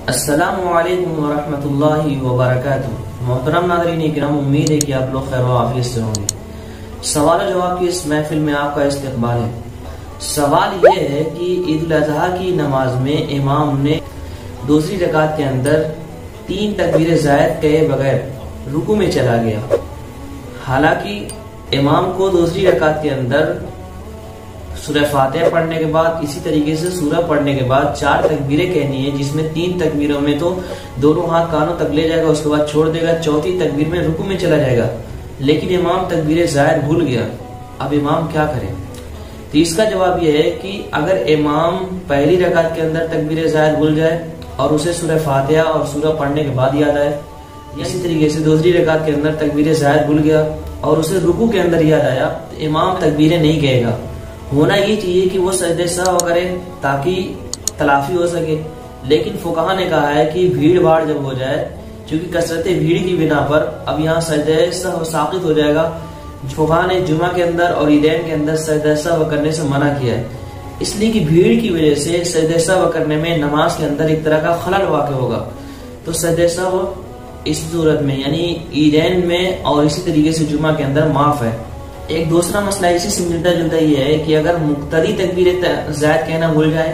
अस्सलामु अलैकुम वरहमतुल्लाहि वबरकातुहू। मोहतरम नाज़रीन इकराम, उम्मीद है कि आप लोग खैर आफियत से होंगे। सवाल जवाब की इस महफिल में आपका इस्तकबाल है। सवाल यह है कि ईद उल अज़हा की नमाज में इमाम ने दूसरी रकात के अंदर 3 तकबीर ज़ायद कहे बगैर रुकू में चला गया। हालांकि इमाम को दूसरी रकात के अंदर सूरह फातिहा पढ़ने के बाद इसी तरीके से सूरह पढ़ने के बाद 4 तकबीरें कहनी है, जिसमें 3 तकबीरों में तो दोनों हाथ कानों तक ले जाएगा, उसके बाद छोड़ देगा, चौथी तकबीर में रुकू में चला जाएगा। लेकिन इमाम तकबीर ज़ायद भूल गया। अब इमाम क्या करे? तो इसका जवाब यह है कि अगर इमाम पहली रकात के अंदर तकबीर ज़ायद भूल जाए और उसे सूरह फातिहा और सूरह पढ़ने के बाद याद आए, इसी तरीके से दूसरी रकात के अंदर तकबीर ज़ायद भूल गया और उसे रुकू के अंदर याद आया, तो इमाम तकबीरें नहीं कहेगा। होना ये चाहिए कि वो सजदे सहव करे ताकि तलाफी हो सके। लेकिन फुकाहा ने कहा है कि भीड़ भाड़ जब हो जाए, क्योंकि कसरत भीड़ की बिना पर अब यहाँ सजदे सहव साकित हो जाएगा। फुकाहा ने जुमा के अंदर और ईदैन के अंदर सजदे सहव करने से मना किया है, इसलिए कि भीड़ की वजह से सजदे सहव करने में नमाज के अंदर एक तरह का खलल वाक़ होगा। तो सजदे सहव इस सूरत में यानी ईदैन में और इसी तरीके से जुमा के अंदर माफ है। एक दूसरा मसला इसी से मिलता जुलता ये है कि अगर मुक्तदी तकबीर ज़ायद कहना भूल जाए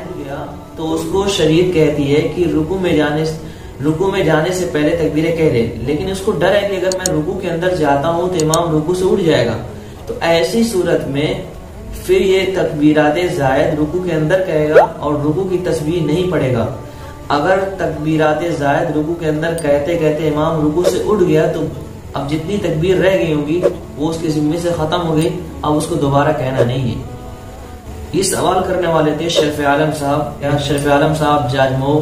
तो उसको शरीयत कहती है कि रुकू में जाने से पहले तकबीरें कह दे। लेकिन उसको डर है कि अगर मैं रुकू के अंदर जाता हूँ तो इमाम रुकू से उठ जाएगा, तो ऐसी सूरत में फिर ये तकबीरात ज़ायद रुकू के अंदर कहेगा और रुकू की तस्बीह नहीं पढ़ेगा। अगर तकबीरात ज़ायद रुकू के अंदर कहते कहते इमाम रुकू से उठ गया तो अब जितनी तकबीर रह गई होंगी वो उसके जिम्मे से खत्म हो गई, अब उसको दोबारा कहना नहीं है। ये सवाल करने वाले थे शरीफ आलम साहब जाजमऊ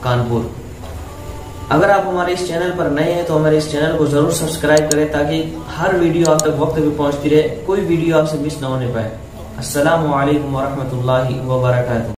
कानपुर। अगर आप हमारे इस चैनल पर नए हैं तो हमारे इस चैनल को जरूर सब्सक्राइब करें ताकि हर वीडियो आप तक वक्त पे पहुंचती रहे, कोई वीडियो आपसे मिस ना होने पाए। अस्सलामु अलैकुम वरहमतुल्लाहि वबरकातुहू।